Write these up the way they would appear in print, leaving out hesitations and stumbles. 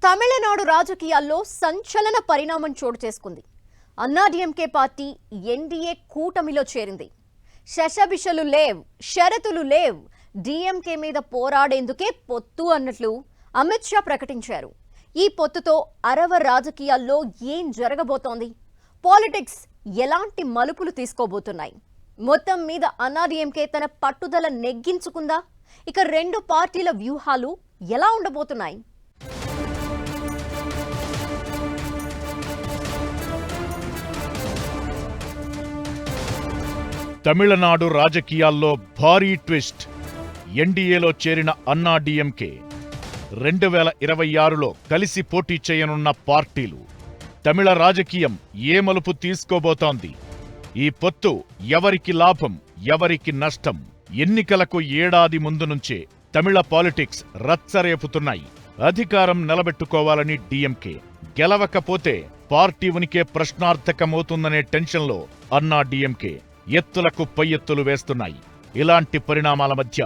తమిళనాడు రాజకీయాల్లో సంచలన పరిణామం చోటు చేసుకుంది. అన్నాడీఎంకే పార్టీ ఎన్డీఏ కూటమిలో చేరింది. శషబిషలు లేవ్, షరతులు లేవ్, డీఎంకే మీద పోరాడేందుకే పొత్తు అన్నట్లు అమిత్ షా ప్రకటించారు. ఈ పొత్తుతో అరవ రాజకీయాల్లో ఏం జరగబోతోంది? పాలిటిక్స్ ఎలాంటి మలుపులు తీసుకోబోతున్నాయి? మొత్తం మీద అన్నాడీఎంకే తన పట్టుదల నెగ్గించుకుందా? ఇక రెండు పార్టీల వ్యూహాలు ఎలా ఉండబోతున్నాయి? తమిళనాడు రాజకీయాల్లో భారీ ట్విస్ట్. ఎన్డీఏలో చేరిన అన్నాడీఎంకే 2026లో కలిసి పోటీ చేయనున్న పార్టీలు. తమిళ రాజకీయం ఏ మలుపు తీసుకోబోతోంది? ఈ పొత్తు ఎవరికి లాభం, ఎవరికి నష్టం? ఎన్నికలకు ఏడాది ముందు నుంచే తమిళ పాలిటిక్స్ రచ్చరేపుతున్నాయి. అధికారం నిలబెట్టుకోవాలని డీఎంకే, గెలవకపోతే పార్టీ ఉనికే ప్రశ్నార్థకమవుతుందనే టెన్షన్లో అన్నాడీఎంకే ఎత్తులకు పై ఎత్తులు వేస్తున్నాయి. ఇలాంటి పరిణామాల మధ్య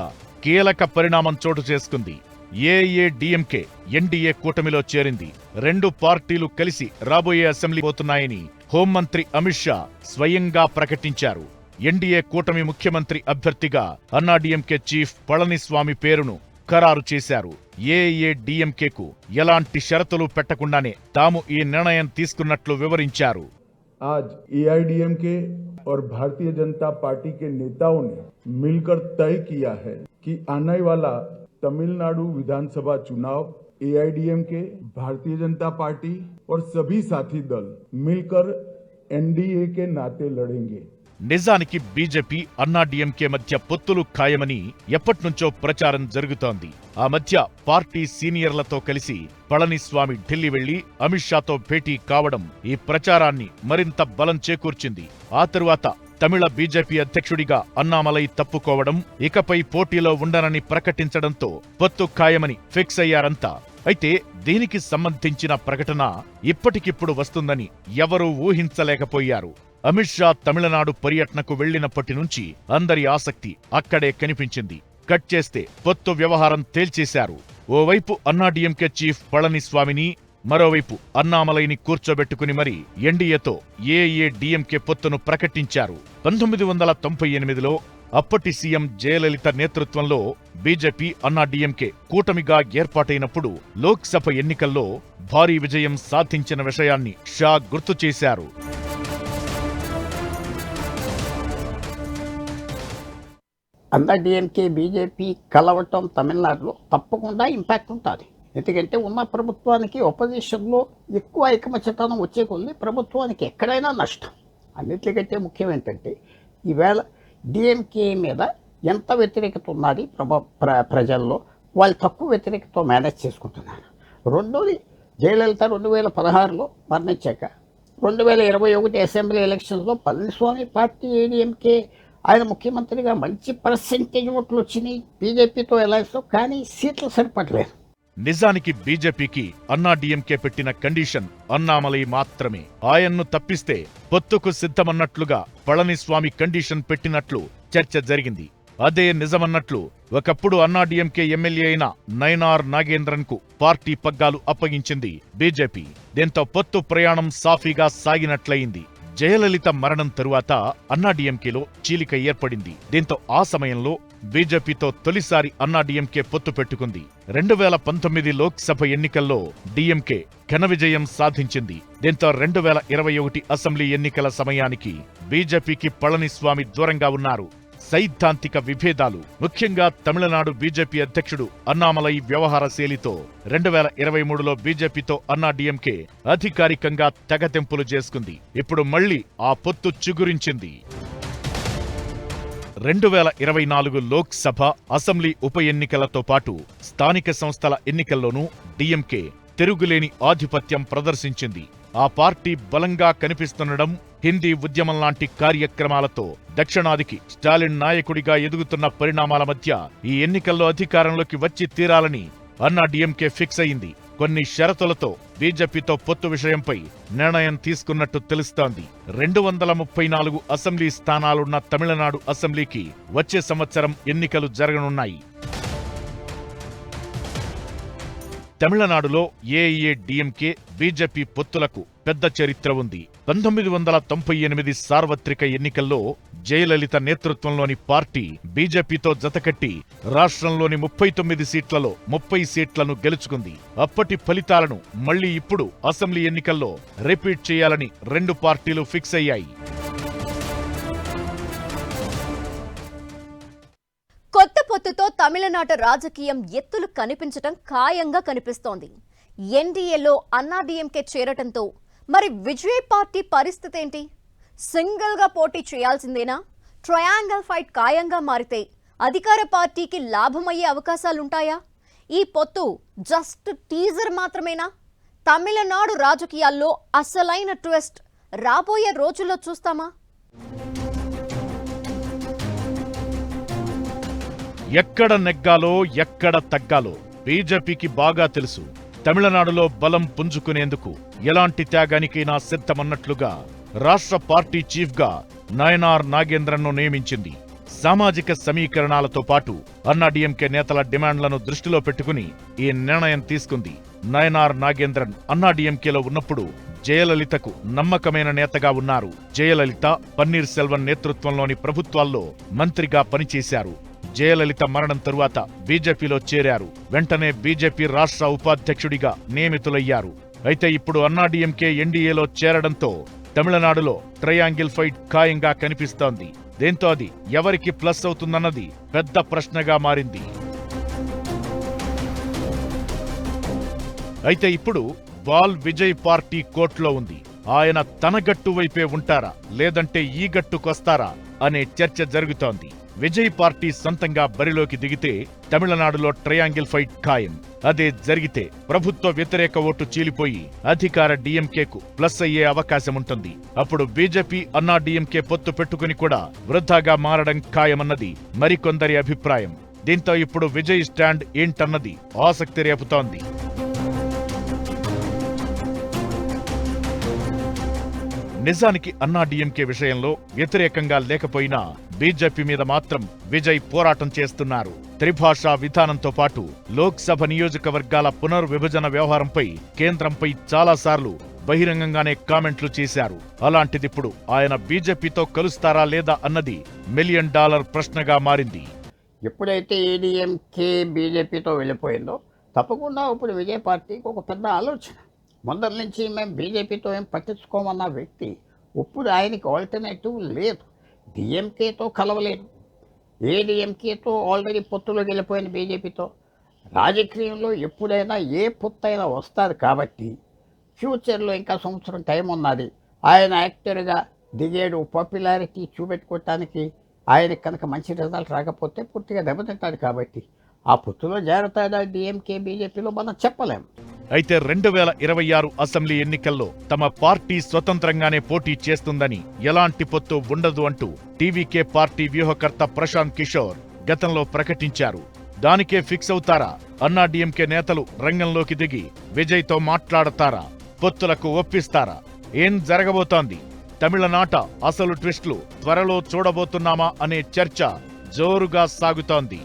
కీలక పరిణామం చోటు చేసుకుంది. ఏఐఏడీఎంకే ఎన్డీఏ కూటమిలో చేరింది. రెండు పార్టీలు కలిసి రాబోయే అసెంబ్లీ పోతున్నాయని హోంమంత్రి అమిత్ షా స్వయంగా ప్రకటించారు. ఎన్డీఏ కూటమి ముఖ్యమంత్రి అభ్యర్థిగా అన్నాడీఎంకే చీఫ్ పళనిస్వామి పేరును ఖరారు చేశారు. ఏఐఏడీఎంకేకు ఎలాంటి షరతులు పెట్టకుండానే తాము ఈ నిర్ణయం తీసుకున్నట్లు వివరించారు. आज एआईडीएमके और भारतीय जनता पार्टी के नेताओं ने मिलकर तय किया है कि आने वाला तमिलनाडु विधानसभा चुनाव एआईडीएमके, भारतीय जनता पार्टी और सभी साथी दल मिलकर एनडीए के नाते लड़ेंगे. నిజానికి బీజేపీ అన్నాడీఎంకే మధ్య పొత్తులు ఖాయమని ఎప్పట్నుంచో ప్రచారం జరుగుతోంది. ఆ మధ్య పార్టీ సీనియర్లతో కలిసి పళనిస్వామి ఢిల్లీ వెళ్లి అమిత్ షాతో భేటీ కావడం ఈ ప్రచారాన్ని మరింత బలం చేకూర్చింది. ఆ తరువాత తమిళ బీజేపీ అధ్యక్షుడిగా అన్నామలై తప్పుకోవడం, ఇకపై పోటీలో ఉండనని ప్రకటించడంతో పొత్తు ఖాయమని ఫిక్స్ అయ్యారంతా. అయితే దీనికి సంబంధించిన ప్రకటన ఇప్పటికిప్పుడు వస్తుందని ఎవరూ ఊహించలేకపోయారు. అమిత్ షా తమిళనాడు పర్యటనకు వెళ్లినప్పటి నుంచి అందరి ఆసక్తి అక్కడే కనిపించింది. కట్ చేస్తే పొత్తు వ్యవహారం తేల్చేశారు. ఓవైపు అన్నాడీఎంకే చీఫ్ పళనిస్వామిని, మరోవైపు అన్నామలైని కూర్చోబెట్టుకుని మరీ ఎన్డీఏతో ఏఐఏడీఎంకే పొత్తును ప్రకటించారు. 1998లో అప్పటి సీఎం జయలలిత నేతృత్వంలో బీజేపీ అన్నాడీఎంకే కూటమిగా ఏర్పాటైనప్పుడు లోక్సభ ఎన్నికల్లో భారీ విజయం సాధించిన విషయాన్ని షా గుర్తు చేశారు. అన్నాడీఎంకే బీజేపీ కలవటం తమిళనాడులో తప్పకుండా ఇంపాక్ట్ ఉంటుంది. ఎందుకంటే ఉన్న ప్రభుత్వానికి ఒపోజిషన్లో ఎక్కువ ఐకమత్యతనం వచ్చే కొద్ది ప్రభుత్వానికి ఎక్కడైనా నష్టం. అన్నిటికంటే ముఖ్యం ఏంటంటే ఈవేళ డిఎంకే మీద ఎంత వ్యతిరేకత ఉన్నది ప్రజల్లో, వాళ్ళు తక్కువ వ్యతిరేకతతో మేనేజ్ చేసుకుంటున్నారు. రెండోది, జయలలిత 2016లో మరణించాక 2021 అసెంబ్లీ ఎలక్షన్స్లో పళనిస్వామి పార్టీ ఏడీఎంకే ఆయన ముఖ్యమంత్రిగా మంచి పర్సెంటేజ్ ఓట్లు వచ్చినాయి బీజేపీతో ఎలయన్స్లో, కానీ సీట్లు సరిపడలేదు. నిజానికి బీజేపీకి అన్నాడీఎంకే పెట్టిన కండిషన్ అన్నామలై మాత్రమే. ఆయన్ను తప్పిస్తే పొత్తుకు సిద్ధమన్నట్లుగా పళనిస్వామి కండిషన్ పెట్టినట్లు చర్చ జరిగింది. అదే నిజమన్నట్లు ఒకప్పుడు అన్నాడీఎంకే ఎమ్మెల్యే అయిన నయనార్ నాగేంద్రన్ కు పార్టీ పగ్గాలు అప్పగించింది బీజేపీ. దీంతో పొత్తు ప్రయాణం సాఫీగా సాగినట్లయింది. జయలలిత మరణం తరువాత అన్నాడీఎంకేలో చీలిక ఏర్పడింది. దీంతో ఆ సమయంలో బీజేపీతో తొలిసారి అన్నాడీఎంకే పొత్తు పెట్టుకుంది. 2019 లోక్సభ ఎన్నికల్లో డీఎంకే ఘన విజయం సాధించింది. దీంతో 2021 అసెంబ్లీ ఎన్నికల సమయానికి బీజేపీకి పళనిస్వామి దూరంగా ఉన్నారు. సైద్ధాంతిక విభేదాలు, ముఖ్యంగా తమిళనాడు బీజేపీ అధ్యక్షుడు అన్నామలై వ్యవహార శైలితో 2023లో బీజేపీతో అన్నాడీఎంకే అధికారికంగా తెగతెంపులు చేసుకుంది. ఇప్పుడు మళ్లీ ఆ పొత్తు చిగురించింది. 2024 లోక్సభ, అసెంబ్లీ ఉప ఎన్నికలతో పాటు స్థానిక సంస్థల ఎన్నికల్లోనూ డీఎంకే తిరుగులేని ఆధిపత్యం ప్రదర్శించింది. ఆ పార్టీ బలంగా కనిపిస్తుండడం, హిందీ ఉద్యమం లాంటి కార్యక్రమాలతో దక్షిణాదికి స్టాలిన్ నాయకుడిగా ఎదుగుతున్న పరిణామాల మధ్య ఈ ఎన్నికల్లో అధికారంలోకి వచ్చి తీరాలని అన్నాడీఎంకే ఫిక్స్ అయింది. కొన్ని షరతులతో బీజేపీతో పొత్తు విషయంపై నిర్ణయం తీసుకున్నట్టు తెలుస్తోంది. 234 అసెంబ్లీ స్థానాలున్న తమిళనాడు అసెంబ్లీకి వచ్చే సంవత్సరం ఎన్నికలు జరగనున్నాయి. తమిళనాడులో ఏఐఏడీఎంకే బీజేపీ పొత్తులకు పెద్ద చరిత్ర ఉంది. 1998 సార్వత్రిక ఎన్నికల్లో జయలలిత నేతృత్వంలోని పార్టీ బీజేపీతో జతకట్టి రాష్ట్రంలోని 39 సీట్లలో 30 సీట్లను గెలుచుకుంది. అప్పటి ఫలితాలను మళ్లీ ఇప్పుడు అసెంబ్లీ ఎన్నికల్లో రిపీట్ చేయాలని రెండు పార్టీలు ఫిక్స్ అయ్యాయి. కొత్త పొత్తుతో తమిళనాడు రాజకీయం ఎత్తులు కనిపించటం ఖాయంగా కనిపిస్తోంది. ఎన్డీఏలో అన్నాడీఎంకే చేరటంతో మరి విజయ్ పార్టీ పరిస్థితి ఏంటి? సింగిల్ గా పోటీ చేయాల్సిందేనా? ట్రయాంగిల్ ఫైట్ ఖాయంగా మారితే అధికార పార్టీకి లాభమయ్యే అవకాశాలుంటాయా? ఈ పొత్తు జస్ట్ టీజర్ మాత్రమేనా? తమిళనాడు రాజకీయాల్లో అసలైన ట్విస్ట్ రాబోయే రోజుల్లో చూస్తామా? ఎక్కడ నెగ్గాలో ఎక్కడ తగ్గాలో బీజేపీకి బాగా తెలుసు. తమిళనాడులో బలం పుంజుకునేందుకు ఎలాంటి త్యాగానికైనా సిద్ధమన్నట్లుగా రాష్ట్ర పార్టీ చీఫ్గా నయనార్ నాగేంద్రన్ను నియమించింది. సామాజిక సమీకరణాలతో పాటు అన్నాడీఎంకే నేతల డిమాండ్లను దృష్టిలో పెట్టుకుని ఈ నిర్ణయం తీసుకుంది. నయనార్ నాగేంద్రన్ అన్నాడీఎంకేలో ఉన్నప్పుడు జయలలితకు నమ్మకమైన నేతగా ఉన్నారు. జయలలిత, పన్నీర్ సెల్వన్ నేతృత్వంలోని ప్రభుత్వాల్లో మంత్రిగా పనిచేశారు. జయలలిత మరణం తరువాత బీజేపీలో చేరారు. వెంటనే బీజేపీ రాష్ట్ర ఉపాధ్యక్షుడిగా నియమితులయ్యారు. అయితే ఇప్పుడు అన్నాడీఎంకే ఎన్డీఏలో చేరడంతో తమిళనాడులో ట్రయాంగిల్ ఫైట్ ఖాయంగా కనిపిస్తోంది. దీంతో అది ఎవరికి ప్లస్ అవుతుందన్నది పెద్ద ప్రశ్నగా మారింది. అయితే ఇప్పుడు బాల్ విజయ్ పార్టీ కోర్టులో ఉంది. ఆయన తన గట్టు వైపే ఉంటారా లేదంటే ఈ గట్టుకొస్తారా అనే చర్చ జరుగుతోంది. విజయ్ పార్టీ సొంతంగా బరిలోకి దిగితే తమిళనాడులో ట్రయాంగిల్ ఫైట్ ఖాయం. అదే జరిగితే ప్రభుత్వ వ్యతిరేక ఓటు చీలిపోయి అధికార డీఎంకేకు ప్లస్ అయ్యే అవకాశముంటుంది. అప్పుడు బీజేపీ అన్నాడీఎంకే పొత్తు పెట్టుకుని కూడా వృధాగా మారడం ఖాయమన్నది మరికొందరి అభిప్రాయం. దీంతో ఇప్పుడు విజయ్ స్టాండ్ ఏంటన్నది ఆసక్తి రేపుతోంది. నిజానికి అన్నాడీఎంకే విషయంలో వ్యతిరేకంగా లేకపోయినా బీజేపీ మీద మాత్రం విజయ్ పోరాటం చేస్తున్నారు. త్రిభాషా విధానంతో పాటు లోక్సభ నియోజకవర్గాల పునర్విభజన వ్యవహారంపై కేంద్రంపై చాలాసార్లు బహిరంగంగానే కామెంట్లు చేశారు. అలాంటిదిప్పుడు ఆయన బీజేపీతో కలుస్తారా లేదా అన్నది $1 మిలియన్ ప్రశ్నగా మారింది. ఎప్పుడైతే ఏడీఎంకే బీజేపీతో వెళ్ళిపోయిందో తప్పకుండా ఇప్పుడు విజయ్ పార్టీకి ఒక పెద్ద ఆలోచన. ముందరి నుంచి మేము బీజేపీతో ఏం పట్టించుకోమన్న వ్యక్తి ఇప్పుడు ఆయనకి ఆల్టర్నేటివ్ లేదు. డిఎంకేతో కలవలేదు. ఏడీఎంకేతో ఆల్రెడీ పొత్తులో వెళ్ళిపోయిన బీజేపీతో రాజకీయంలో ఎప్పుడైనా ఏ పొత్తు అయినా వస్తుంది. కాబట్టి ఫ్యూచర్లో ఇంకా సంవత్సరం టైం ఉన్నది. ఆయన యాక్టర్గా దిగేడు పాపులారిటీ చూపెట్టుకోవటానికి ఆయనకి కనుక మంచి రిజల్ట్ రాకపోతే పూర్తిగా దెబ్బతింటాడు. కాబట్టి ఆ పొత్తులో జాగ్రత్తగా డిఎంకే బీజేపీలో మనం చెప్పలేం. అయితే 2026 అసెంబ్లీ ఎన్నికల్లో తమ పార్టీ స్వతంత్రంగానే పోటీ చేస్తుందని, ఎలాంటి పొత్తు ఉండదు అంటూ టీవీకే పార్టీ వ్యూహకర్త ప్రశాంత్ కిషోర్ గతంలో ప్రకటించారు. దానికే ఫిక్స్ అవుతారా? అన్నాడీఎంకే నేతలు రంగంలోకి దిగి విజయ్తో మాట్లాడతారా? పొత్తులకు ఒప్పిస్తారా? ఏం జరగబోతోంది? తమిళనాట అసలు ట్విస్టులు త్వరలో చూడబోతున్నామా అనే చర్చ జోరుగా సాగుతోంది.